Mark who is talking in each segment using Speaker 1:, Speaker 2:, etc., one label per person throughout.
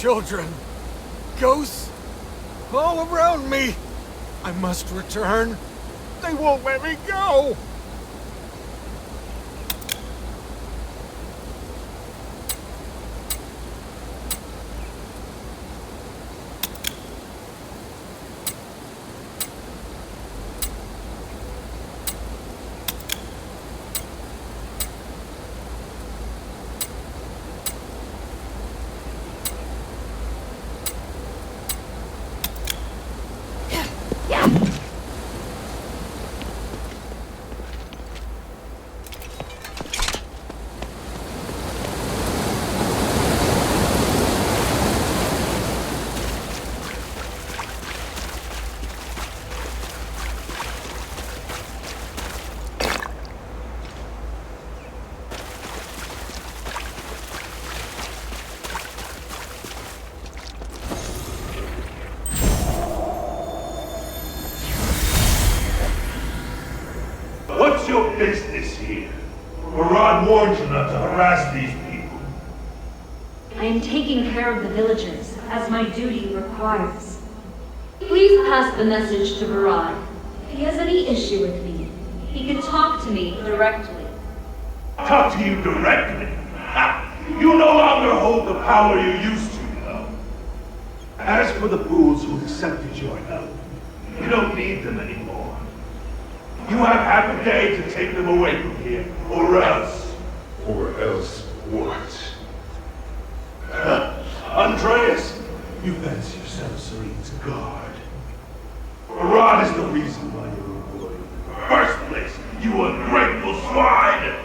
Speaker 1: children. Ghosts all around me. I must return. They won't let me go.
Speaker 2: What's your business here? Marad warned you not to harass these people.
Speaker 3: I am taking care of the villagers, as my duty requires. Please pass the message to Marad. If he has any issue with me, he can talk to me directly.
Speaker 2: Talk to you directly? Ha! You no longer hold the power you used to, you know. As for the fools who accepted your help, you don't need them anymore. You have half a day to take them away from here, or else.
Speaker 4: Or else what?
Speaker 2: Andreas, you fancy yourself Serene's guard. Marad is the reason why you're employed. In the first place, you ungrateful swine!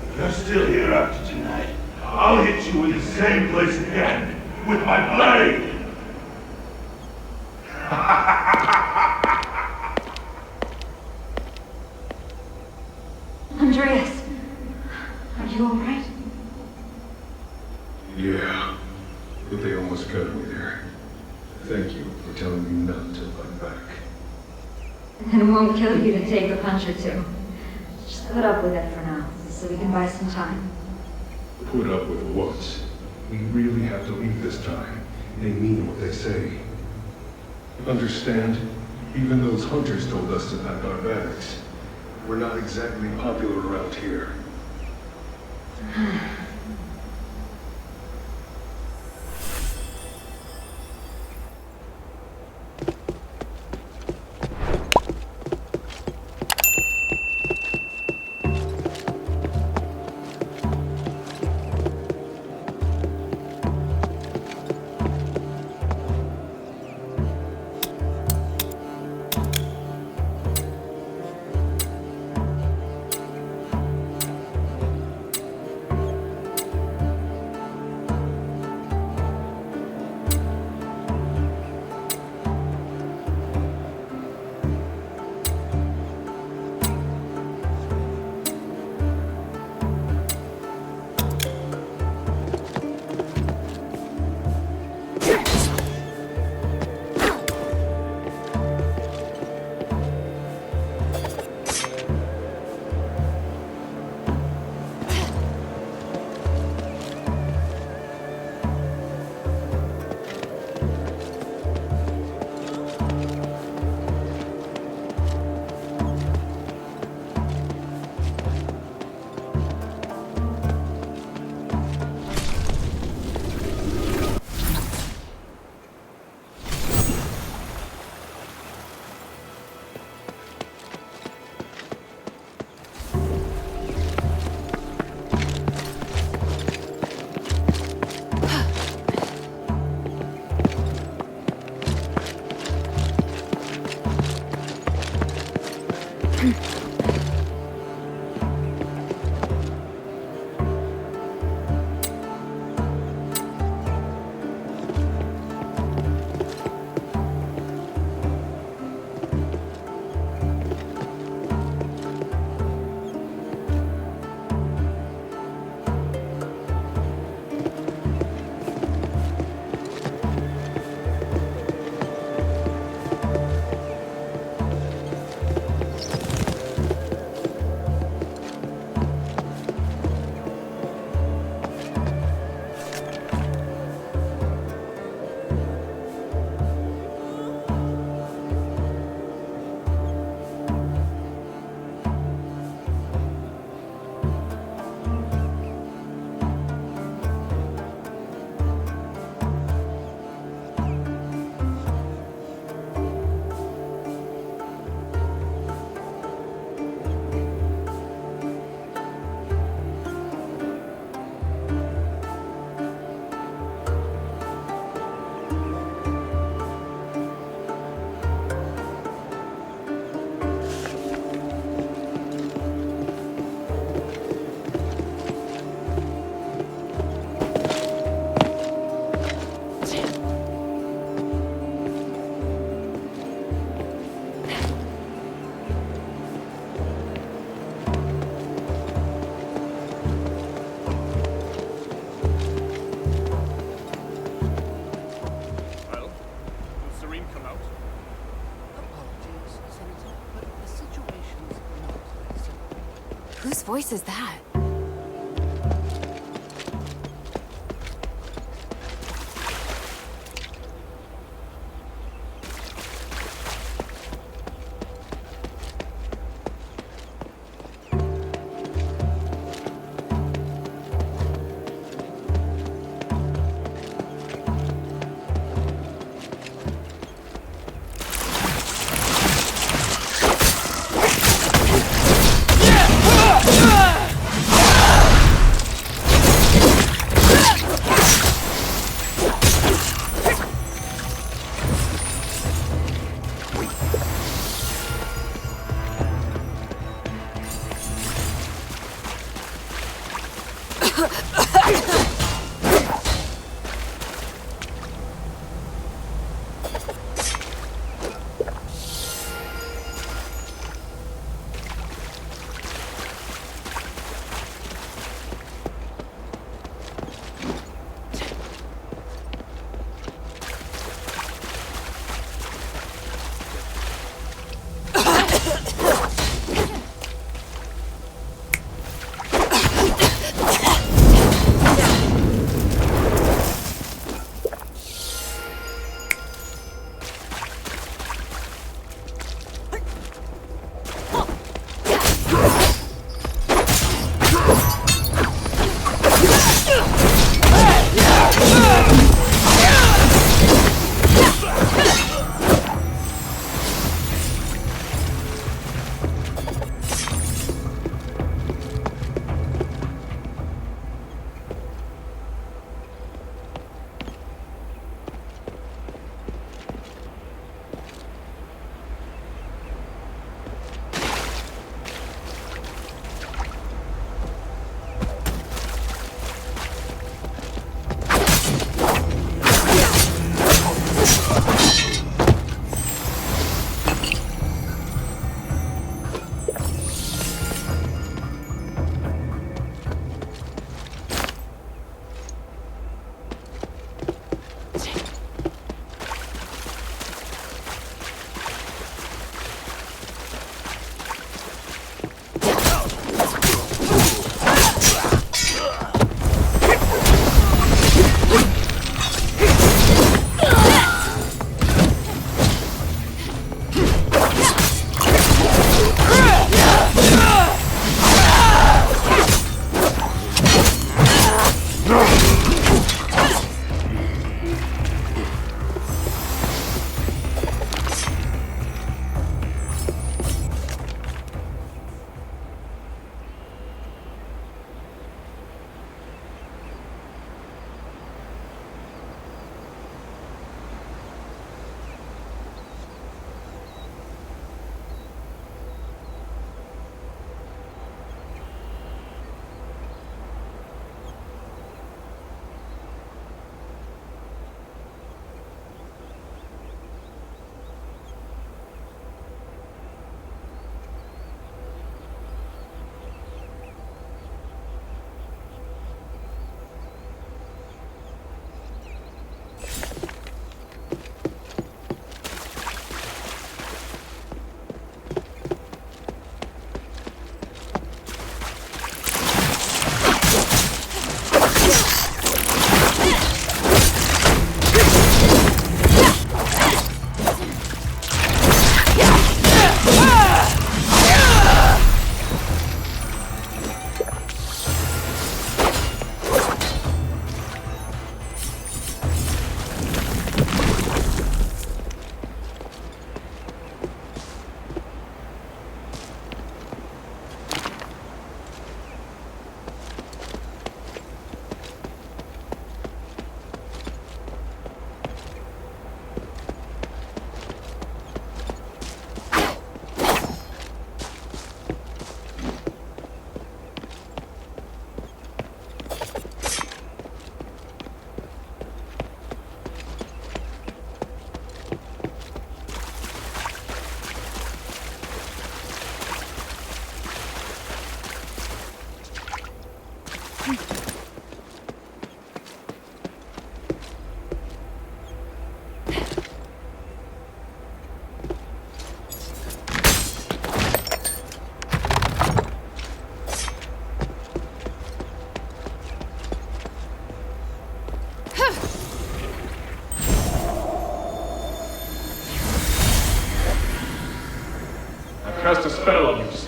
Speaker 2: If you're still here after tonight, I'll hit you in the same place again, with my blade!
Speaker 3: Andreas, are you alright?
Speaker 4: Yeah, but they almost got me there. Thank you for telling me not to fight back.
Speaker 3: And it won't kill you to take a punch or two. Just put up with it for now, so we can buy some time.
Speaker 4: Put up with what? We really have to leave this time. They mean what they say. Understand? Even those hunters told us to pack our bags. We're not exactly popular around here.
Speaker 5: Whose voice is that?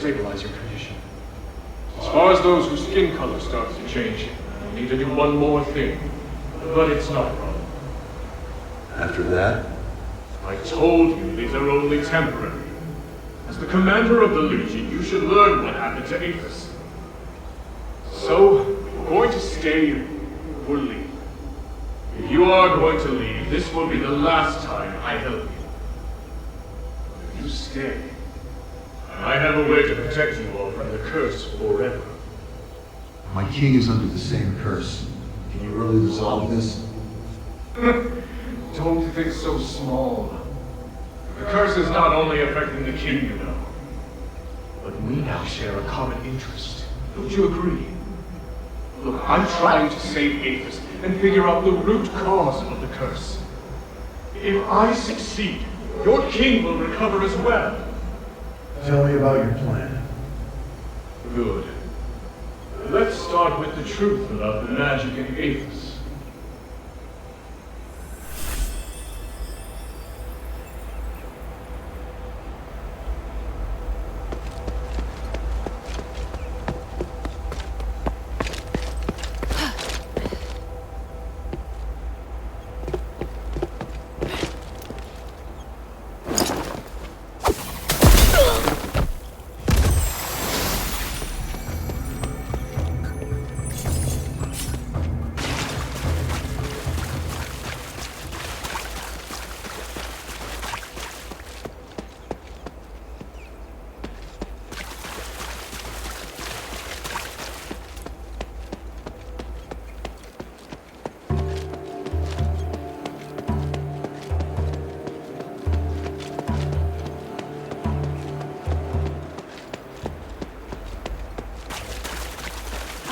Speaker 4: stabilize your condition. As far as those whose skin color starts to change, you need to do one more thing. But it's not a problem.
Speaker 2: After that?
Speaker 4: I told you these are only temporary. As the commander of the Legion, you should learn what happened to Aphes. So, you're going to stay or leave. If you are going to leave, this will be the last time I help you. If you stay, I have a way to protect you all from the curse forever.
Speaker 5: My king is under the same curse. Can you really resolve this?
Speaker 4: Don't think so small. The curse is not only affecting the king, you know, but we now share a common interest. Don't you agree? Look, I'm trying to save Aphes and figure out the root cause of the curse. If I succeed, your king will recover as well.
Speaker 2: Tell me about your plan.
Speaker 4: Good. Let's start with the truth about the magic in Aphes.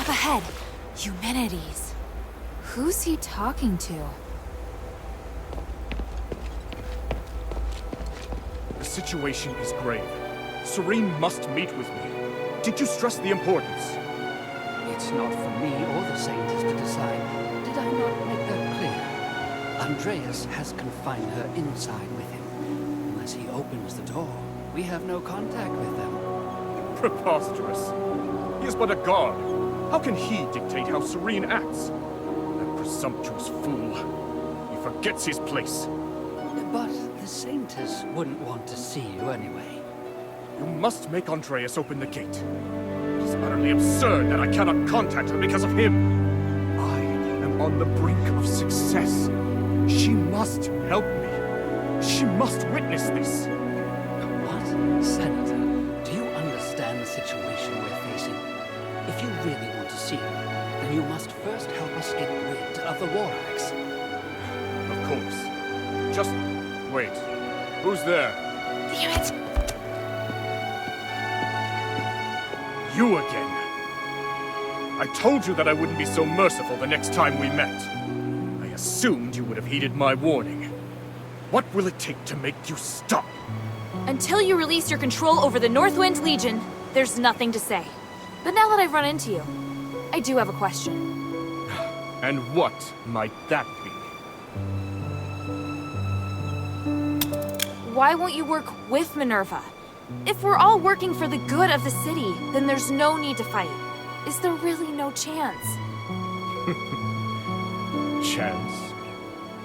Speaker 6: Ahead. Humanities. Who's he talking to?
Speaker 1: The situation is grave. Serene must meet with me. Did you stress the importance?
Speaker 7: It's not for me or the scientists to decide. Did I not make that clear? Andreas has confined her inside with him. Unless he opens the door, we have no contact with them.
Speaker 1: Preposterous. He is but a guard. How can he dictate how Serene acts? That presumptuous fool. He forgets his place.
Speaker 7: But the Saintess wouldn't want to see you anyway.
Speaker 1: You must make Andreas open the gate. It is utterly absurd that I cannot contact her because of him. I am on the brink of success. She must help me. She must witness this.
Speaker 7: What? Senator, do you understand the situation we're facing? If you really want to see her, then you must first help us get rid of the war axe.
Speaker 1: Of course. Just wait. Who's there?
Speaker 6: Damn it!
Speaker 1: You again. I told you that I wouldn't be so merciful the next time we met. I assumed you would have heeded my warning. What will it take to make you stop?
Speaker 6: Until you release your control over the Northwind Legion, there's nothing to say. But now that I've run into you, I do have a question.
Speaker 1: And what might that be?
Speaker 6: Why won't you work with Minerva? If we're all working for the good of the city, then there's no need to fight. Is there really no chance?
Speaker 1: Chance?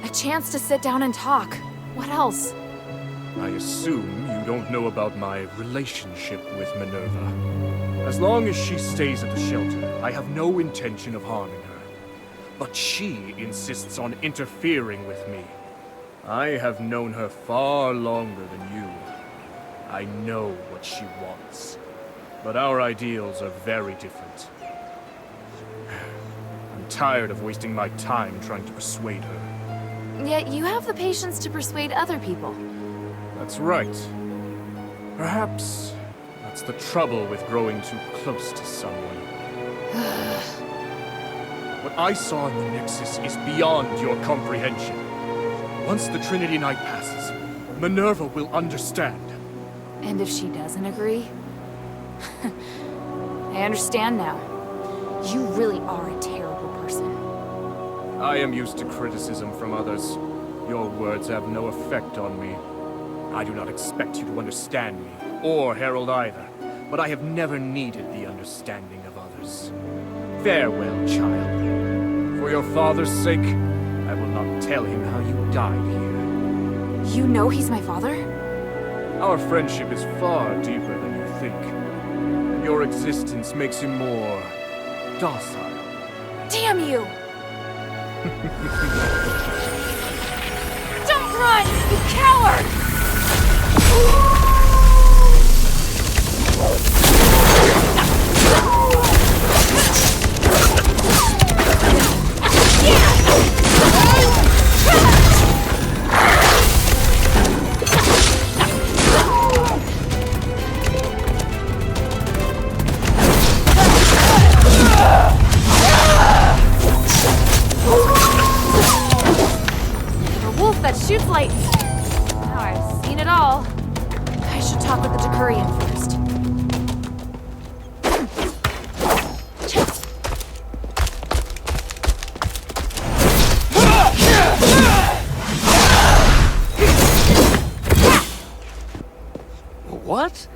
Speaker 6: A chance to sit down and talk. What else?
Speaker 1: I assume you don't know about my relationship with Minerva. As long as she stays at the shelter, I have no intention of harming her. But she insists on interfering with me. I have known her far longer than you. I know what she wants. But our ideals are very different. I'm tired of wasting my time trying to persuade her.
Speaker 6: Yet you have the patience to persuade other people.
Speaker 1: That's right. Perhaps that's the trouble with growing too close to someone. What I saw in the Nexus is beyond your comprehension. Once the Trinity Night passes, Minerva will understand.
Speaker 6: And if she doesn't agree? I understand now. You really are a terrible person.
Speaker 1: I am used to criticism from others. Your words have no effect on me. I do not expect you to understand me, or Harold either. but I have never needed the understanding of others. Farewell, child. For your father's sake, I will not tell him how you died here.
Speaker 6: You know he's my father?
Speaker 1: Our friendship is far deeper than you think. And your existence makes him more docile.
Speaker 6: Damn you! Don't run, you coward! That shoots light. Now I've seen it all. I should talk with the Decurion first.
Speaker 7: What?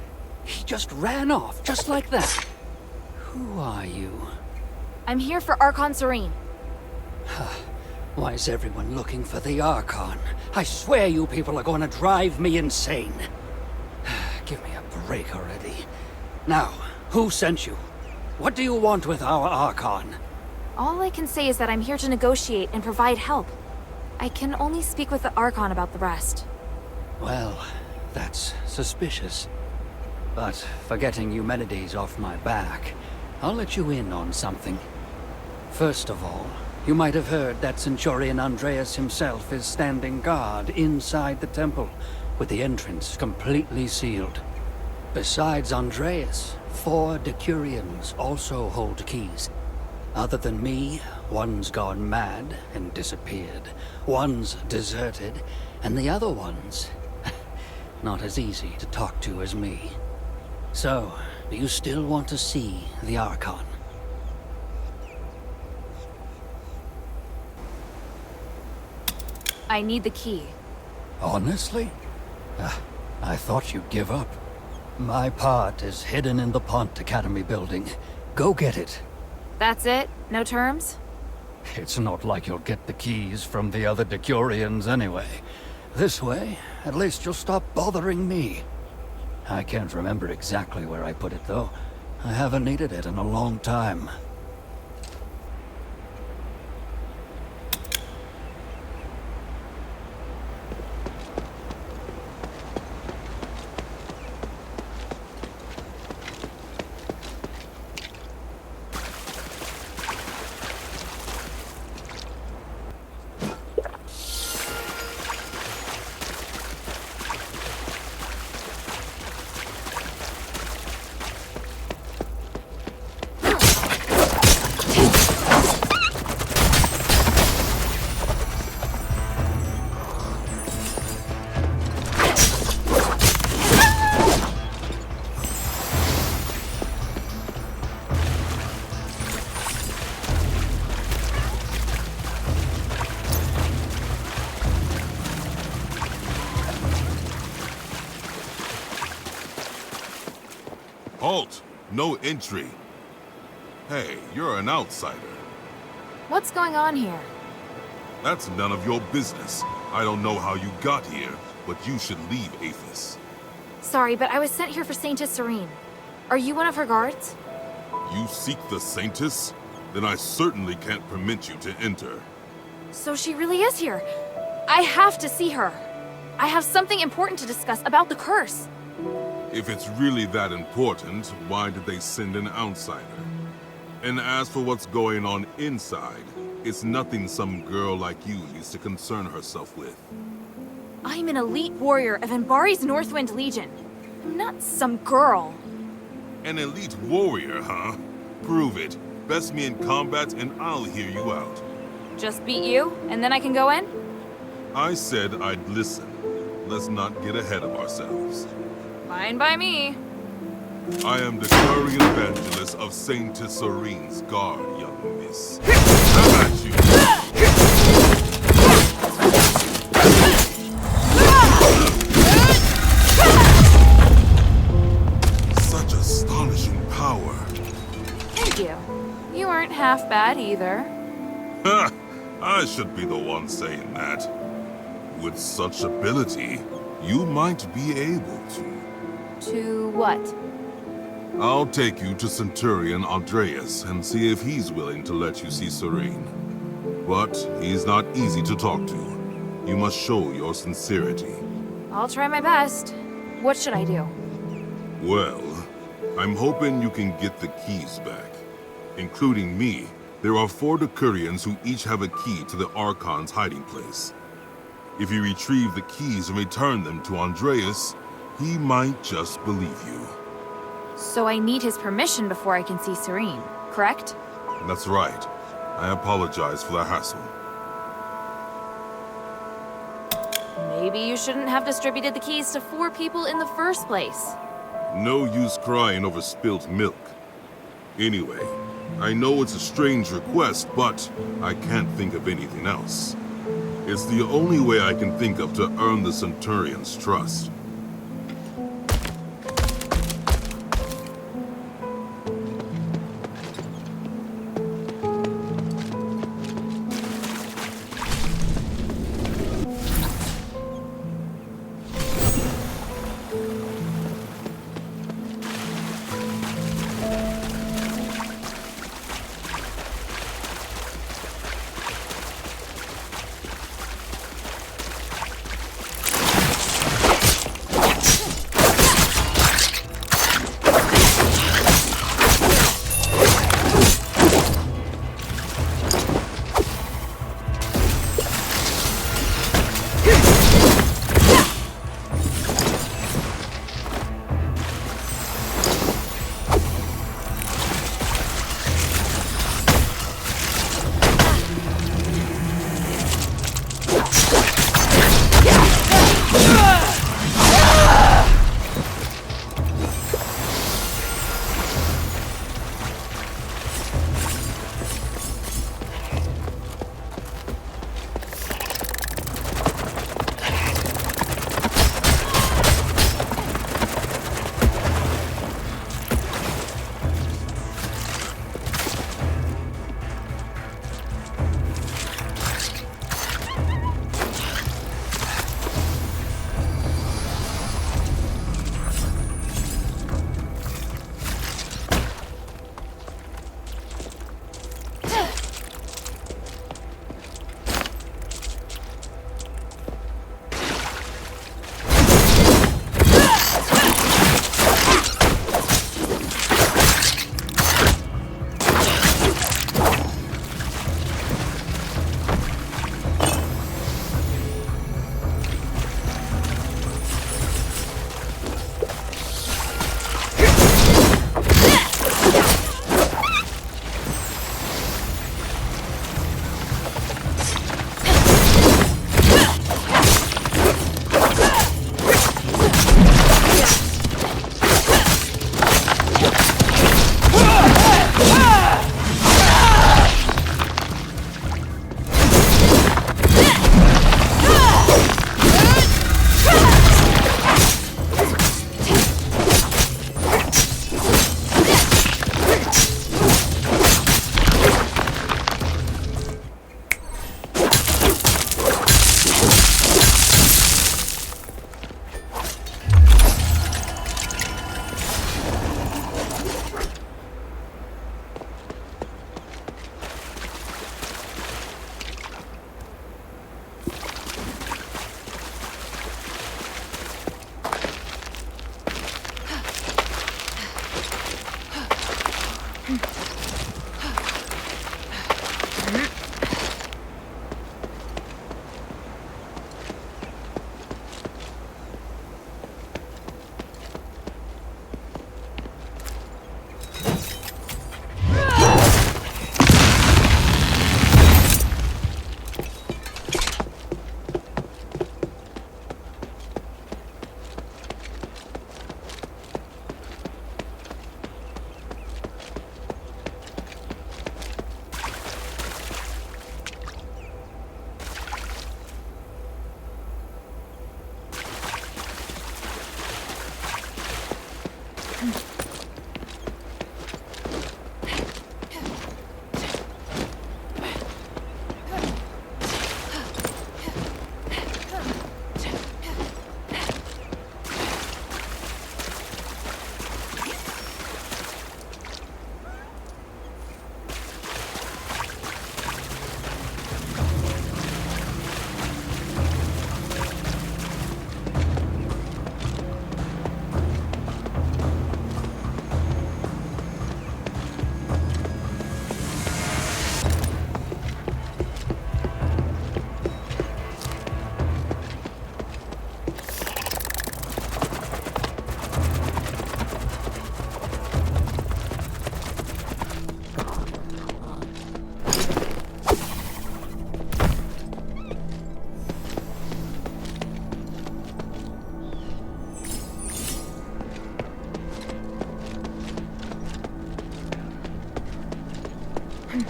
Speaker 7: He just ran off, just like that. Who are you?
Speaker 6: I'm here for Archon Serene.
Speaker 7: Why is everyone looking for the Archon? I swear you people are going to drive me insane. Give me a break already. Now, who sent you? What do you want with our Archon?
Speaker 6: All I can say is that I'm here to negotiate and provide help. I can only speak with the Archon about the rest.
Speaker 7: Well, that's suspicious. But for getting Eumenides off my back, I'll let you in on something. First of all, you might have heard that Centurion Andreas himself is standing guard inside the temple, with the entrance completely sealed. Besides Andreas, 4 Decurions also hold keys. Other than me, one's gone mad and disappeared, one's deserted, and the other one's not as easy to talk to as me. So, do you still want to see the Archon?
Speaker 6: I need the key.
Speaker 7: Honestly? I thought you'd give up. My part is hidden in the Pont Academy building. Go get it.
Speaker 6: That's it? No terms?
Speaker 7: It's not like you'll get the keys from the other Decurions anyway. This way, at least you'll stop bothering me. I can't remember exactly where I put it, though. I haven't needed it in a long time.
Speaker 8: Halt! No entry. Hey, you're an outsider.
Speaker 6: What's going on here?
Speaker 8: That's none of your business. I don't know how you got here, but you should leave Aphes.
Speaker 6: Sorry, but I was sent here for Saintess Serene. Are you one of her guards?
Speaker 8: You seek the Saintess? Then I certainly can't permit you to enter.
Speaker 6: So she really is here. I have to see her. I have something important to discuss about the curse.
Speaker 8: If it's really that important, why did they send an outsider? And as for what's going on inside, it's nothing some girl like you needs to concern herself with.
Speaker 6: I'm an elite warrior of Ambari's Northwind Legion. Not some girl.
Speaker 8: An elite warrior, huh? Prove it. Best me in combat and I'll hear you out.
Speaker 6: Just beat you, and then I can go in?
Speaker 8: I said I'd listen. Let's not get ahead of ourselves.
Speaker 6: Fine by me.
Speaker 8: I am the Decurion Evangelist of Saintess Serene's guard, young miss. How about you? Such a star.
Speaker 6: you. You weren't half bad either.
Speaker 8: Ha! I should be the one saying that. With such ability, you might be able to.
Speaker 6: To what?
Speaker 8: I'll take you to Centurion Andreas and see if he's willing to let you see Serene. But he's not easy to talk to. You must show your sincerity.
Speaker 6: I'll try my best. What should I do?
Speaker 8: Well, I'm hoping you can get the keys back. Including me, there are 4 Decurions who each have a key to the Archon's hiding place. If you retrieve the keys and return them to Andreas, he might just believe you.
Speaker 6: So I need his permission before I can see Serene, correct?
Speaker 8: That's right. I apologize for the hassle.
Speaker 6: Maybe you shouldn't have distributed the keys to 4 people in the first place.
Speaker 8: No use crying over spilt milk. Anyway, I know it's a strange request, but I can't think of anything else. It's the only way I can think of to earn the Centurion's trust.
Speaker 6: This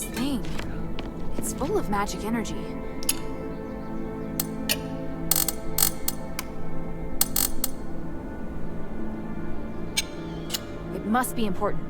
Speaker 6: thing, it's full of magic energy. It must be important.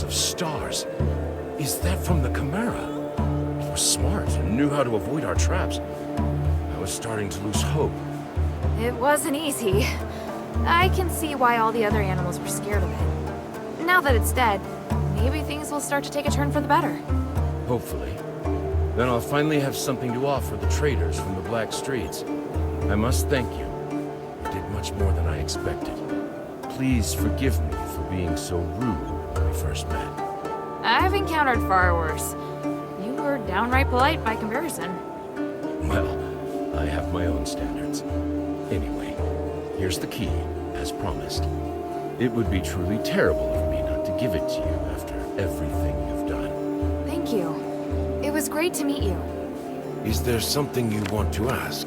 Speaker 1: Of stars. Is that from the Chimera? It was smart and knew how to avoid our traps. I was starting to lose hope.
Speaker 6: It wasn't easy. I can see why all the other animals were scared of it. Now that it's dead, maybe things will start to take a turn for the better.
Speaker 1: Hopefully. Then I'll finally have something to offer the traders from the Black Streets. I must thank you. You did much more than I expected. Please forgive me for being so rude when we first met.
Speaker 6: I've encountered far worse. You were downright polite by comparison.
Speaker 1: Well, I have my own standards. Anyway, here's the key, as promised. It would be truly terrible of me not to give it to you after everything you've done.
Speaker 6: Thank you. It was great to meet you.
Speaker 1: Is there something you want to ask?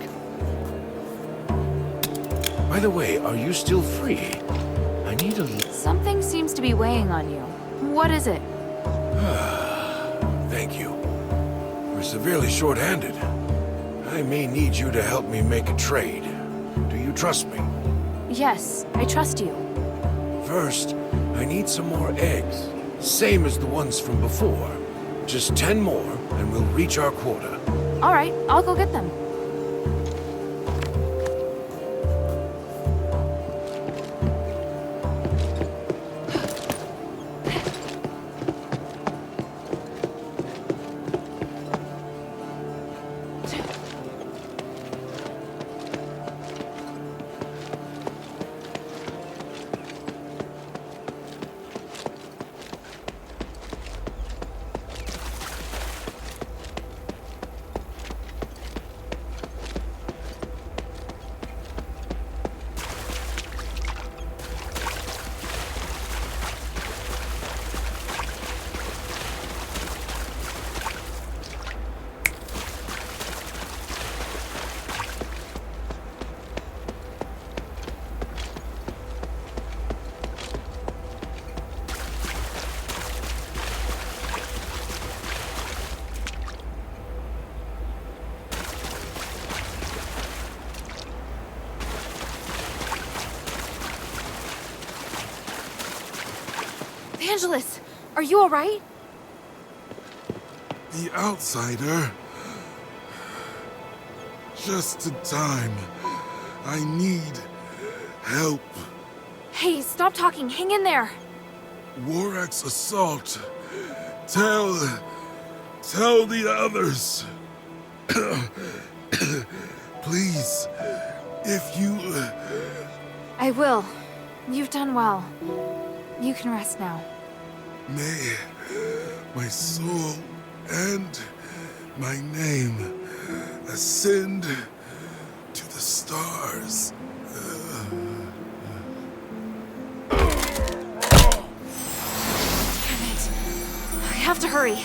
Speaker 1: By the way, are you still free? I need a...
Speaker 6: Something seems to be weighing on you. What is it?
Speaker 9: Thank you. We're severely short-handed. I may need you to help me make a trade. Do you trust me?
Speaker 6: Yes, I trust you.
Speaker 9: First, I need some more eggs. Same as the ones from before. Just 10 more, and we'll reach our quota.
Speaker 6: All right, I'll go get them. Evangelist, are you alright?
Speaker 8: The outsider. Just in time. I need help.
Speaker 6: Hey, stop talking. Hang in there.
Speaker 8: Warak's assault. Tell the others. Please, if you...
Speaker 6: I will. You've done well. You can rest now.
Speaker 8: May my soul and my name ascend to the stars.
Speaker 6: Damn it. I have to hurry.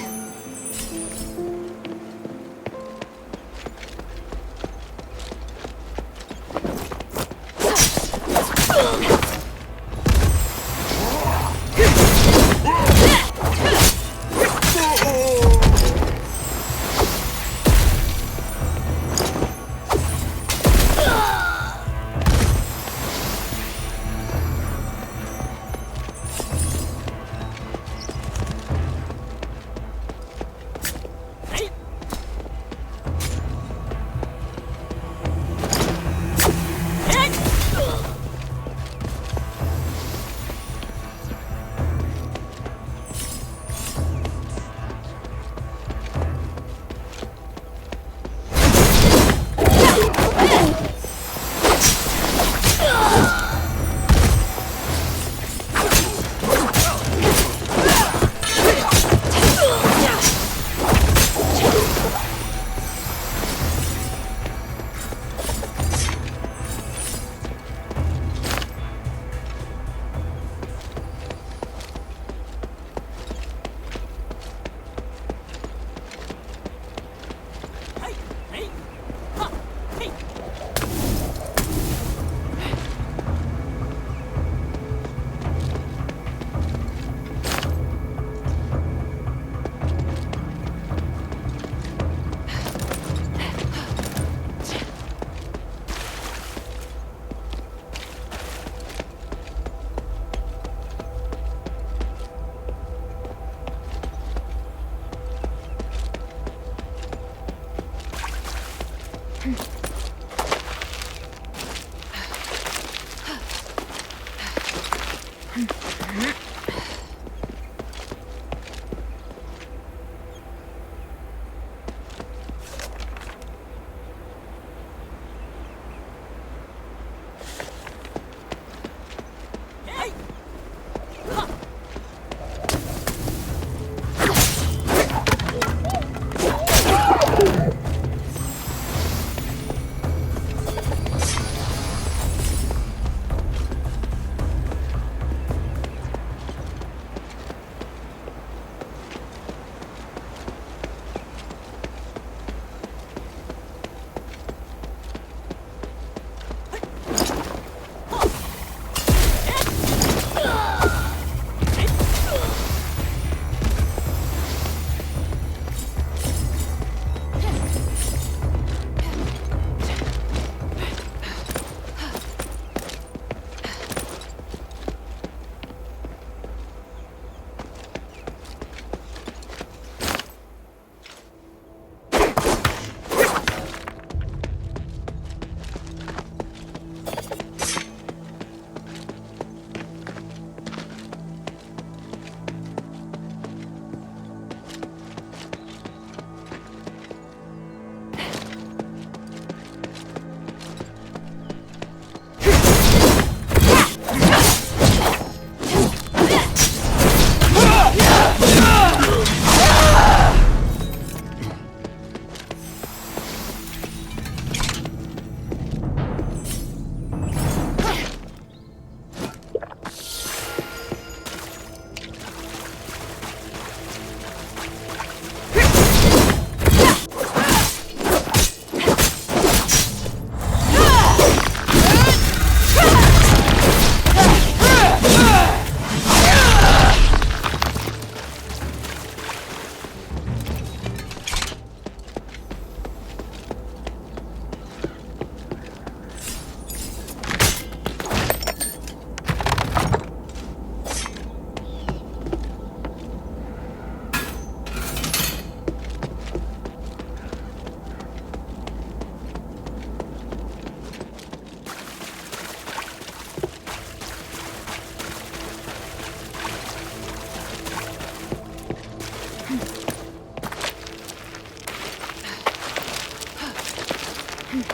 Speaker 10: Stop!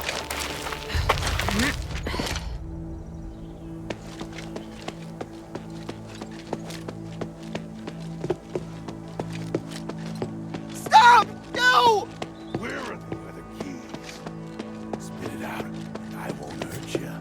Speaker 10: No!
Speaker 2: Where are the other keys? Spit it out, and I won't hurt you.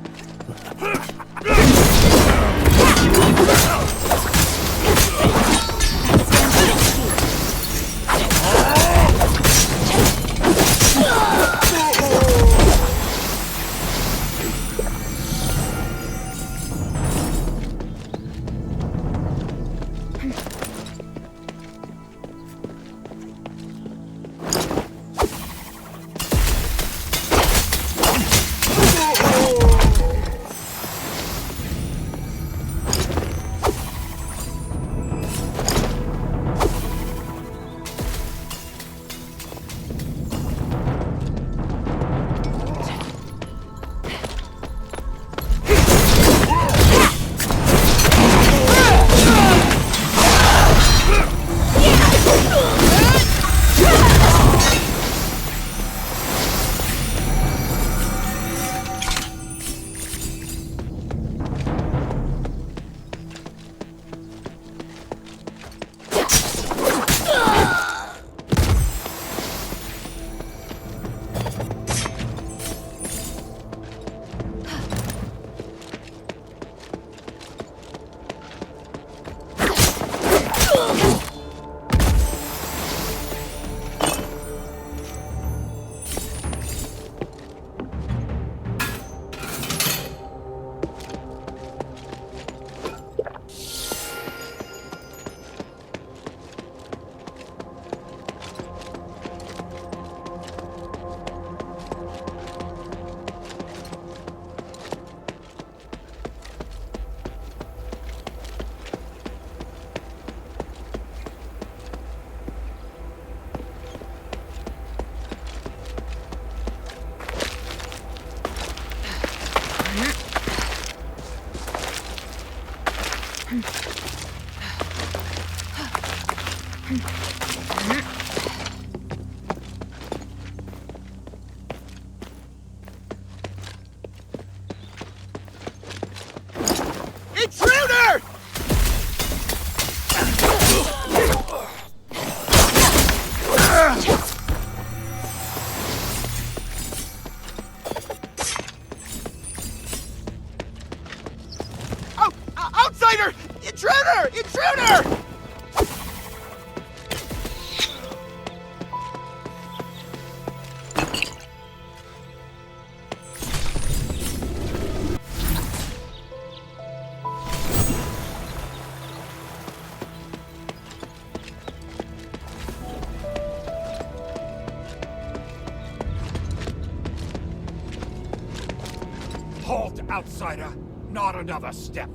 Speaker 10: Intruder! Oh, outsider! Intruder! Intruder!
Speaker 11: Halt, outsider! Not another step!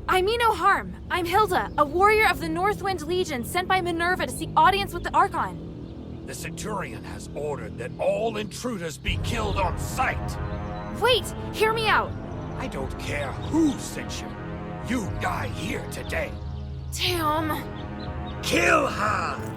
Speaker 6: I mean no harm. I'm Hilda, a warrior of the Northwind Legion sent by Minerva to seek audience with the Archon.
Speaker 11: The Centurion has ordered that all intruders be killed on sight!
Speaker 6: Wait! Hear me out!
Speaker 11: I don't care who sent you. You die here today.
Speaker 6: Damn.
Speaker 11: Kill her!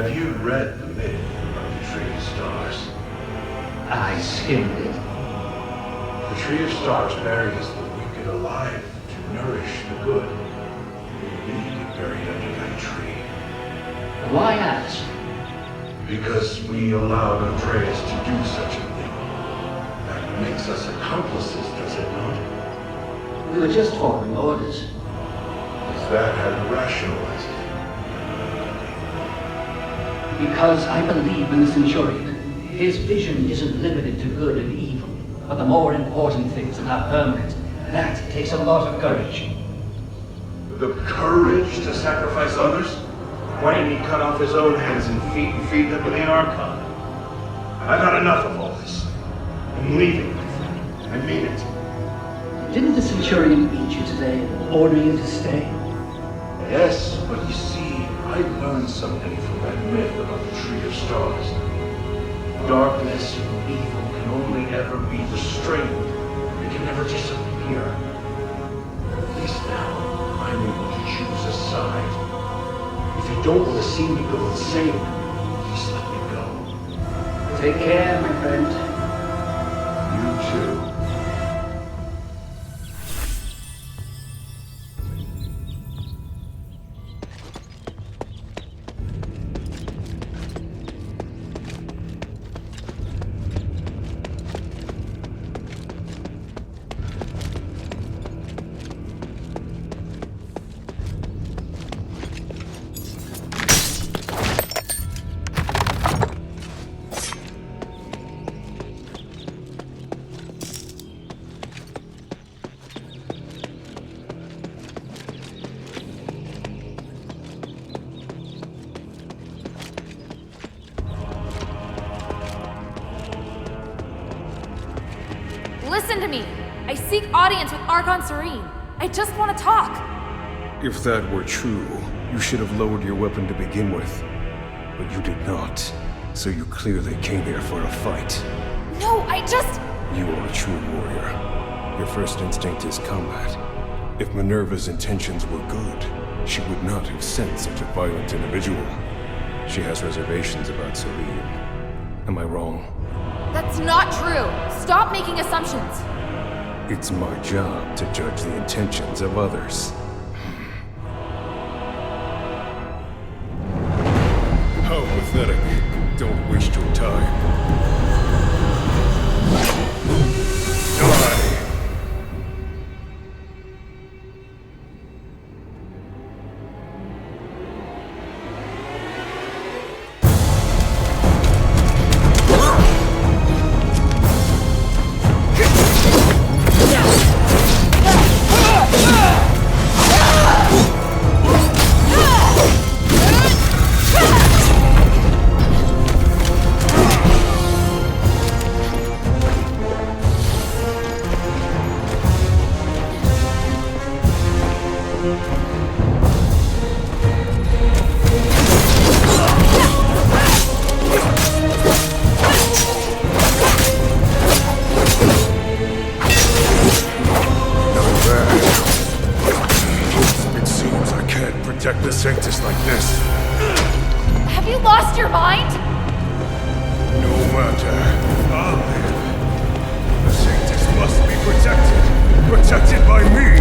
Speaker 2: Have you read the myth of the Tree of Stars?
Speaker 7: I skimmed it.
Speaker 2: The Tree of Stars buries the wicked alive to nourish the good. We get buried under that tree.
Speaker 7: Why ask?
Speaker 2: Because we allowed Andreas to do such a thing. That makes us accomplices, does it not?
Speaker 7: We were just following orders.
Speaker 2: Is that how you rationalize it?
Speaker 7: Because I believe in the Centurion. His vision isn't limited to good and evil, but the more important things that are permanent. That takes a lot of courage.
Speaker 2: The courage to sacrifice others? Why didn't he cut off his own hands and feet and feed them to the Archon? I've had enough of all this. I'm leaving, my friend. I mean it.
Speaker 7: Didn't the Centurion meet you today and order you to stay?
Speaker 2: Yes, but you see, I learned something from that myth about the Tree of Stars. Darkness and evil can only ever be restrained. They can never disappear. At least now, I'm able to choose a side. If you don't want to see me go insane, just let me go.
Speaker 7: Take care, my friend.
Speaker 2: You too.
Speaker 6: Listen to me! I seek audience with Archon Serene. I just want to talk.
Speaker 9: If that were true, you should have lowered your weapon to begin with. But you did not. So you clearly came here for a fight.
Speaker 6: No, I just...
Speaker 9: You are a true warrior. Your first instinct is combat. If Minerva's intentions were good, she would not have sent such a violent individual. She has reservations about Serene. Am I wrong?
Speaker 6: That's not true! Stop making assumptions!
Speaker 9: It's my job to judge the intentions of others. How pathetic. Don't waste your time. Die! Protect the Sanctus like this.
Speaker 6: Have you lost your mind?
Speaker 9: No matter. I'll live. The Sanctus must be protected. Protected by me.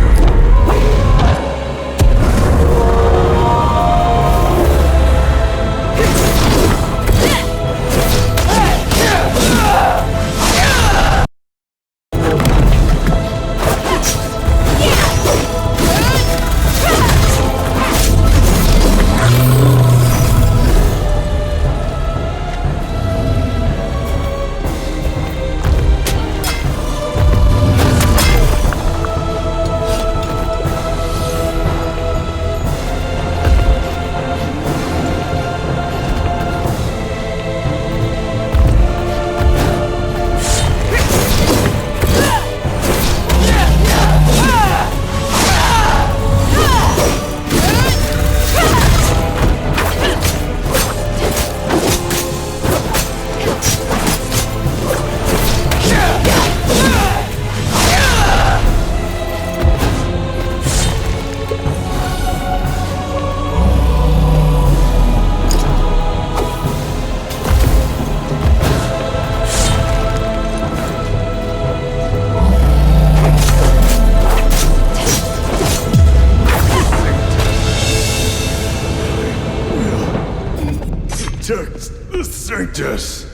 Speaker 9: protect the Sanctus.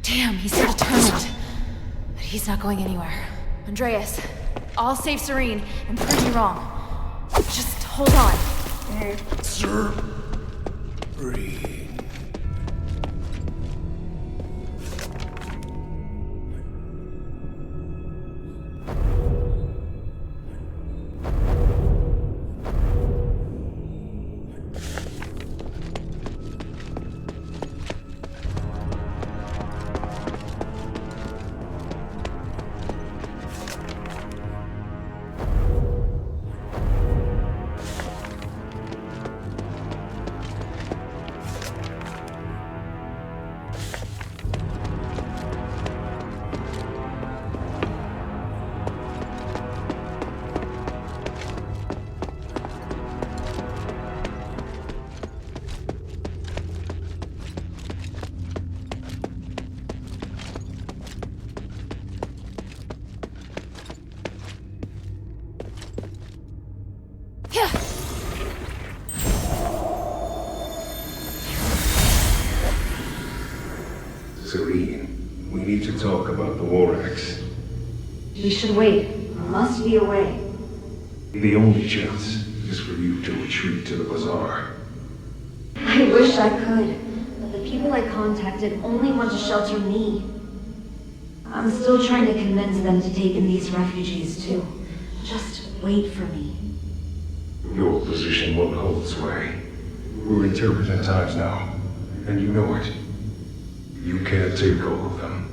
Speaker 6: Damn, he's so determined. But he's not going anywhere. Andreas, I'll save Serene and prove you wrong. Just hold on.
Speaker 9: Sir. Breathe. Serene, we need to talk about the War Axe.
Speaker 3: We should wait. There must be a way.
Speaker 9: The only chance is for you to retreat to the bazaar.
Speaker 3: I wish I could, but the people I contacted only want to shelter me. I'm still trying to convince them to take in these refugees too. Just wait for me.
Speaker 9: Your position won't hold sway. We're in turbulent times now, and you know it. You can't take all of them.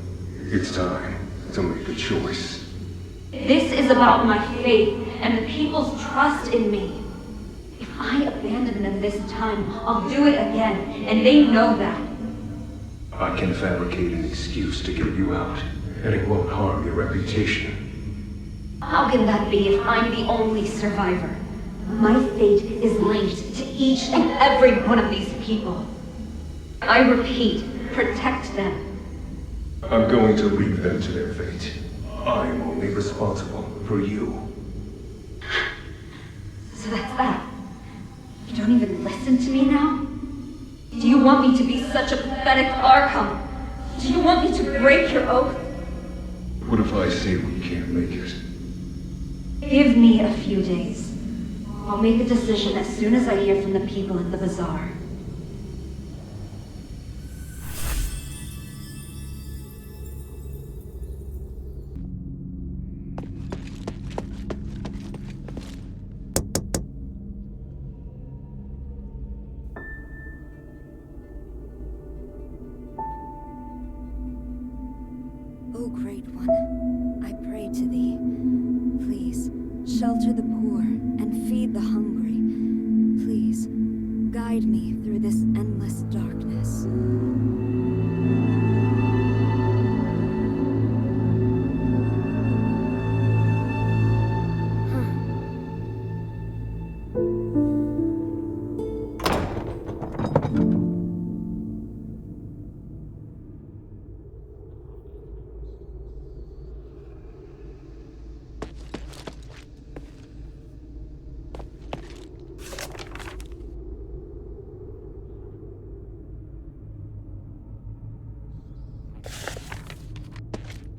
Speaker 9: It's time to make a choice.
Speaker 3: This is about my faith and the people's trust in me. If I abandon them this time, I'll do it again, and they know that.
Speaker 9: I can fabricate an excuse to get you out, and it won't harm your reputation.
Speaker 3: How can that be if I'm the only survivor? My fate is linked to each and every one of these people. I repeat, protect them.
Speaker 9: I'm going to leave them to their fate. I'm only responsible for you.
Speaker 3: So that's that. You don't even listen to me now? Do you want me to be such a pathetic Archon? Do you want me to break your oath?
Speaker 9: What if I say we can't make it?
Speaker 3: Give me a few days. I'll make a decision as soon as I hear from the people at the bazaar.
Speaker 12: O Great One, I pray to thee. Please, shelter the poor and feed the hungry. Please, guide me through this endless darkness.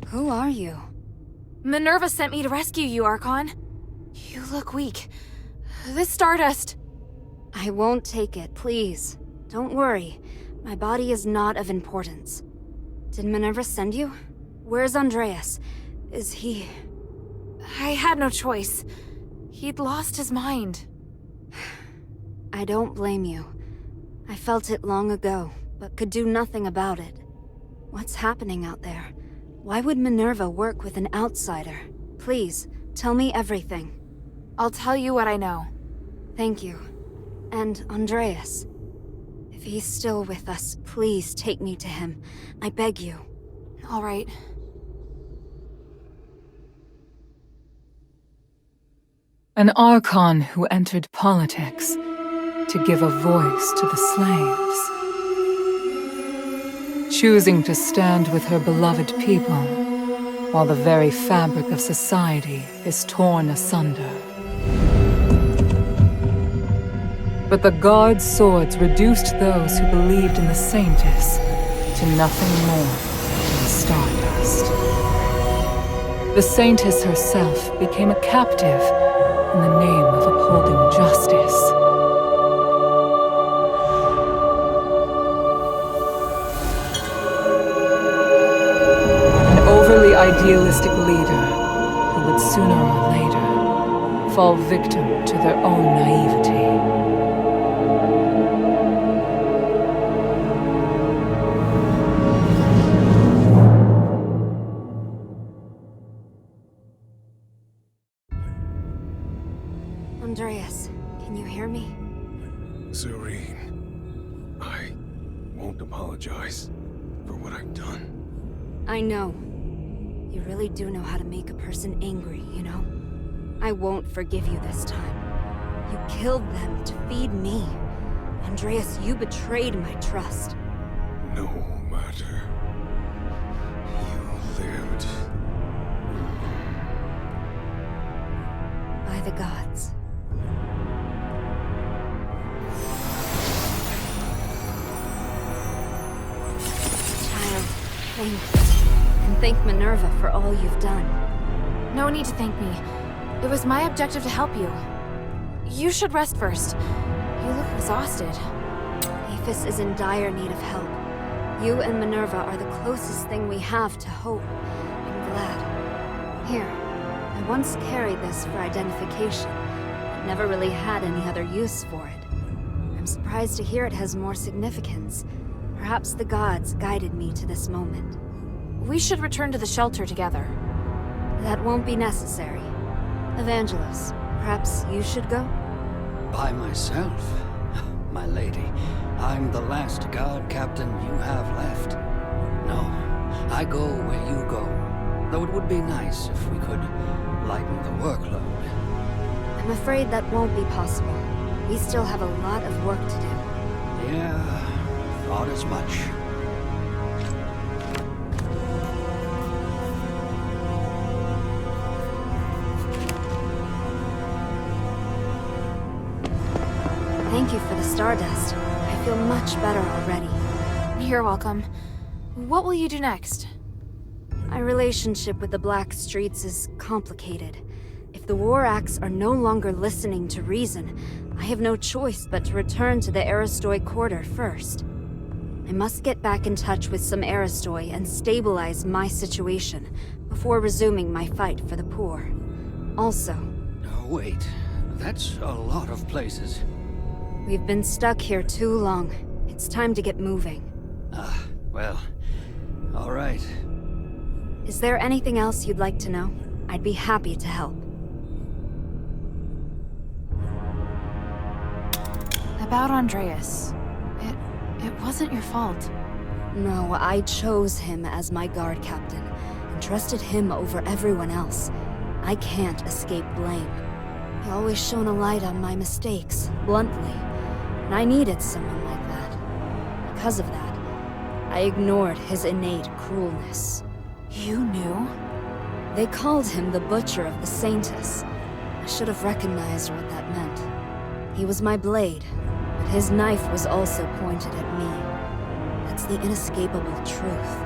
Speaker 12: Who are you?
Speaker 6: Minerva sent me to rescue you, Archon. You look weak. This stardust...
Speaker 12: I won't take it, please. Don't worry. My body is not of importance. Did Minerva send you? Where's Andreas? Is he...
Speaker 6: I had no choice. He'd lost his mind.
Speaker 12: I don't blame you. I felt it long ago, but could do nothing about it. What's happening out there? Why would Minerva work with an outsider? Please, tell me everything.
Speaker 6: I'll tell you what I know.
Speaker 12: Thank you. And Andreas. If he's still with us, please take me to him. I beg you.
Speaker 6: All right.
Speaker 13: An Archon who entered politics to give a voice to the slaves. Choosing to stand with her beloved people, while the very fabric of society is torn asunder. But the Guard's swords reduced those who believed in the Saintess to nothing more than stardust. The Saintess herself became a captive in the name of upholding justice. An overly idealistic leader who would sooner or later fall victim to their own naivety.
Speaker 12: Andreas, can you hear me?
Speaker 9: Serene, I won't apologize for what I've done.
Speaker 12: I know. You really do know how to make a person angry, you know? I won't forgive you this time. You killed them to feed me. Andreas, you betrayed my trust.
Speaker 9: No matter. You lived.
Speaker 12: By the gods. Child, thanks. And thank Minerva for all you've done.
Speaker 6: No need to thank me. It was my objective to help you. You should rest first. You look exhausted.
Speaker 12: Aphes is in dire need of help. You and Minerva are the closest thing we have to hope. I'm glad. Here, I once carried this for identification, but never really had any other use for it. I'm surprised to hear it has more significance. Perhaps the gods guided me to this moment.
Speaker 6: We should return to the shelter together.
Speaker 12: That won't be necessary. Evangelos, perhaps you should go?
Speaker 7: By myself? My lady, I'm the last guard captain you have left. No, I go where you go. Though it would be nice if we could lighten the workload.
Speaker 12: I'm afraid that won't be possible. We still have a lot of work to do.
Speaker 7: Yeah, thought as much.
Speaker 12: Thank you for the stardust. I feel much better already.
Speaker 6: You're welcome. What will you do next?
Speaker 12: My relationship with the Black Streets is complicated. If the War Acts are no longer listening to reason, I have no choice but to return to the Aristoi Quarter first. I must get back in touch with some Aristoi and stabilize my situation before resuming my fight for the poor. Also...
Speaker 7: Oh, wait. That's a lot of places.
Speaker 12: We've been stuck here too long. It's time to get moving.
Speaker 7: Well, all right.
Speaker 12: Is there anything else you'd like to know? I'd be happy to help.
Speaker 6: About Andreas. It wasn't your fault.
Speaker 12: No, I chose him as my guard captain, and trusted him over everyone else. I can't escape blame. He always shone a light on my mistakes, bluntly. And I needed someone like that. Because of that, I ignored his innate cruelness.
Speaker 6: You knew?
Speaker 12: They called him the Butcher of the Saintess. I should have recognized what that meant. He was my blade, but his knife was also pointed at me. That's the inescapable truth.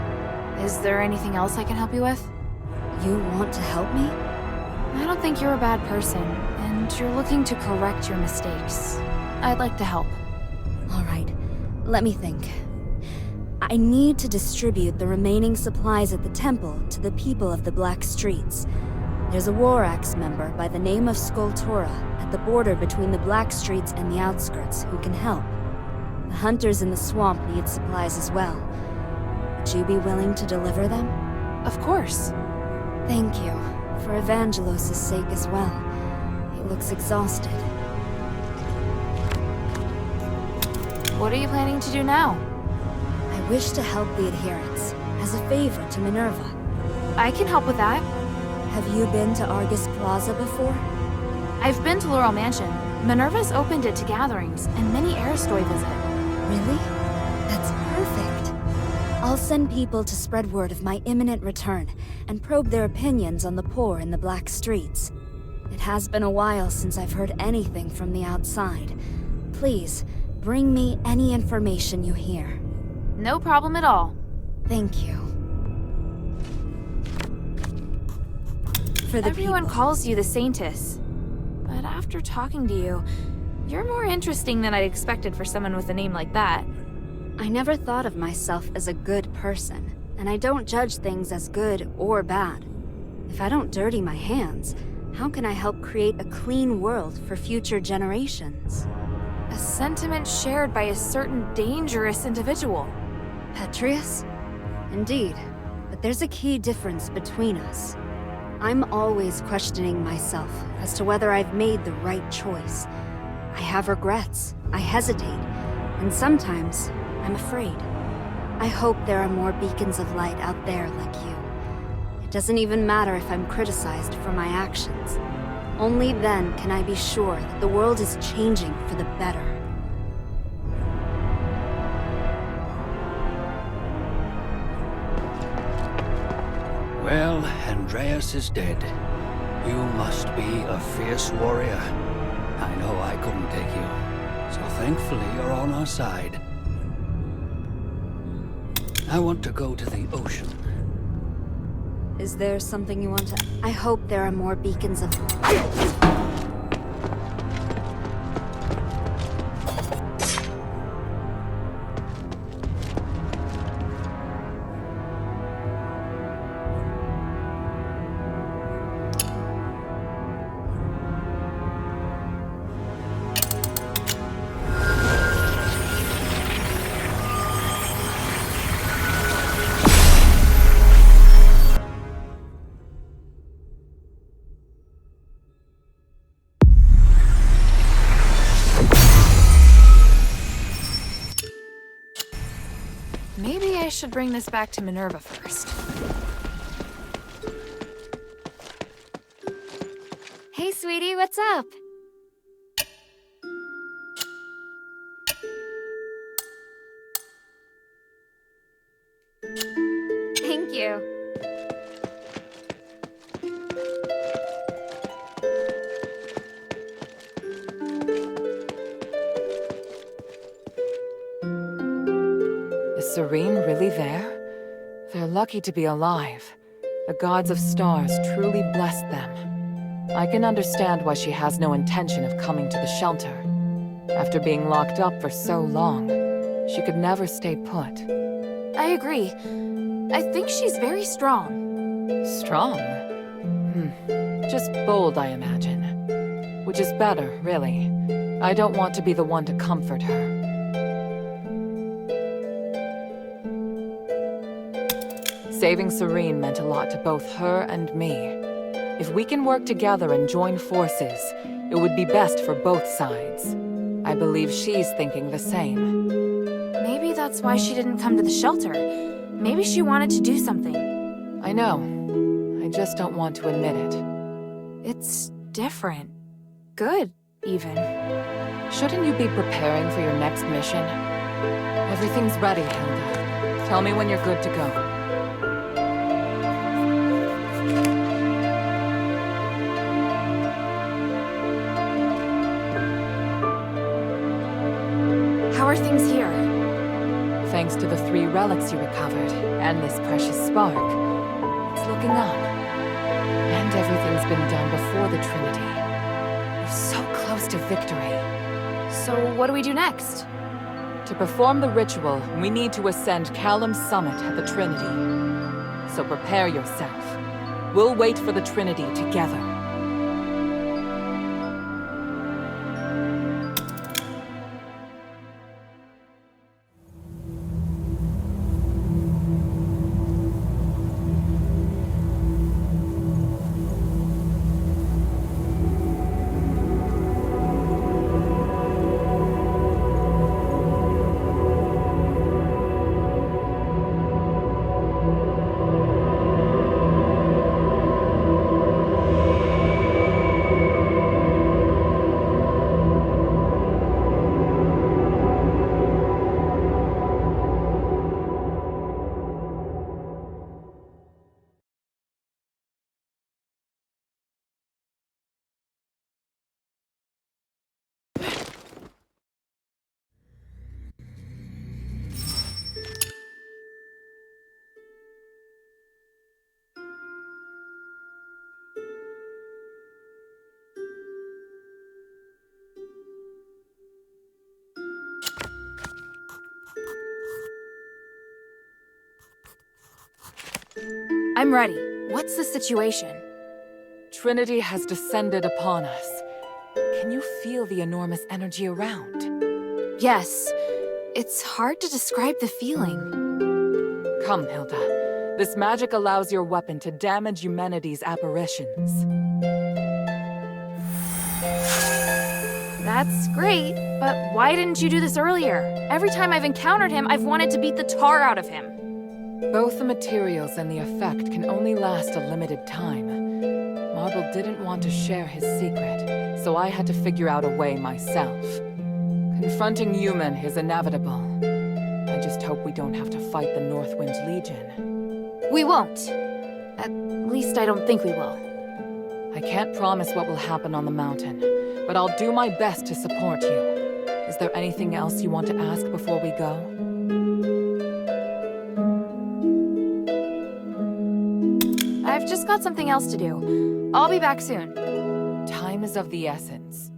Speaker 6: Is there anything else I can help you with?
Speaker 12: You want to help me?
Speaker 6: I don't think you're a bad person, and you're looking to correct your mistakes. I'd like to help.
Speaker 12: All right, let me think. I need to distribute the remaining supplies at the temple to the people of the Black Streets. There's a War Axe member by the name of Skultura at the border between the Black Streets and the outskirts who can help. The hunters in the swamp need supplies as well. Would you be willing to deliver them?
Speaker 6: Of course.
Speaker 12: Thank you. For Evangelos' sake as well. He looks exhausted.
Speaker 6: What are you planning to do now?
Speaker 12: I wish to help the adherents, as a favor to Minerva.
Speaker 6: I can help with that.
Speaker 12: Have you been to Argus Plaza before?
Speaker 6: I've been to Laurel Mansion. Minerva's opened it to gatherings, and many Aristoi visit.
Speaker 12: Really? That's perfect. I'll send people to spread word of my imminent return, and probe their opinions on the poor in the Black Streets. It has been a while since I've heard anything from the outside, Please, bring me any information you hear.
Speaker 6: No problem at all.
Speaker 12: Thank you. For the
Speaker 6: Everyone
Speaker 12: people.
Speaker 6: calls you the Saintess. But after talking to you, you're more interesting than I'd expected for someone with a name like that.
Speaker 12: I never thought of myself as a good person, and I don't judge things as good or bad. If I don't dirty my hands, how can I help create a clean world for future generations?
Speaker 6: A sentiment shared by a certain dangerous individual.
Speaker 12: Petrius? Indeed, but there's a key difference between us. I'm always questioning myself as to whether I've made the right choice. I have regrets, I hesitate, and sometimes I'm afraid. I hope there are more beacons of light out there like you. It doesn't even matter if I'm criticized for my actions. Only then can I be sure that the world is changing for the better.
Speaker 7: Well, Andreas is dead. You must be a fierce warrior. I know I couldn't take you, so thankfully you're on our side. I want to go to the ocean.
Speaker 12: Is there something you want to... I hope there are more beacons of...
Speaker 6: Maybe I should bring this back to Minerva first.
Speaker 12: Hey, sweetie, what's up? Thank you.
Speaker 13: Is Serene really there? They're lucky to be alive. The gods of stars truly blessed them. I can understand why she has no intention of coming to the shelter. After being locked up for so long, she could never stay put.
Speaker 6: I agree. I think she's very strong.
Speaker 13: Strong? Just bold, I imagine. Which is better, really. I don't want to be the one to comfort her. Saving Serene meant a lot to both her and me. If we can work together and join forces, it would be best for both sides. I believe she's thinking the same.
Speaker 6: Maybe that's why she didn't come to the shelter. Maybe she wanted to do something.
Speaker 13: I know. I just don't want to admit it.
Speaker 6: It's different. Good, even.
Speaker 13: Shouldn't you be preparing for your next mission? Everything's ready, Hilda. Tell me when you're good to go.
Speaker 6: How are things here?
Speaker 13: Thanks to the 3 relics you recovered, and this precious spark, it's looking up. And everything's been done before the Trinity. We're so close to victory.
Speaker 6: So what do we do next?
Speaker 13: To perform the ritual, we need to ascend Callum's summit at the Trinity. So prepare yourself. We'll wait for the Trinity together.
Speaker 6: I'm ready. What's the situation?
Speaker 13: Trinity has descended upon us. Can you feel the enormous energy around?
Speaker 6: Yes. It's hard to describe the feeling.
Speaker 13: Come, Hilda. This magic allows your weapon to damage humanity's apparitions.
Speaker 6: That's great, but why didn't you do this earlier? Every time I've encountered him, I've wanted to beat the tar out of him.
Speaker 13: Both the materials and the effect can only last a limited time. Marble didn't want to share his secret, so I had to figure out a way myself. Confronting human is inevitable. I just hope we don't have to fight the Northwind Legion.
Speaker 6: We won't. At least I don't think we will.
Speaker 13: I can't promise what will happen on the mountain, but I'll do my best to support you. Is there anything else you want to ask before we go?
Speaker 6: I've just got something else to do. I'll be back soon.
Speaker 13: Time is of the essence.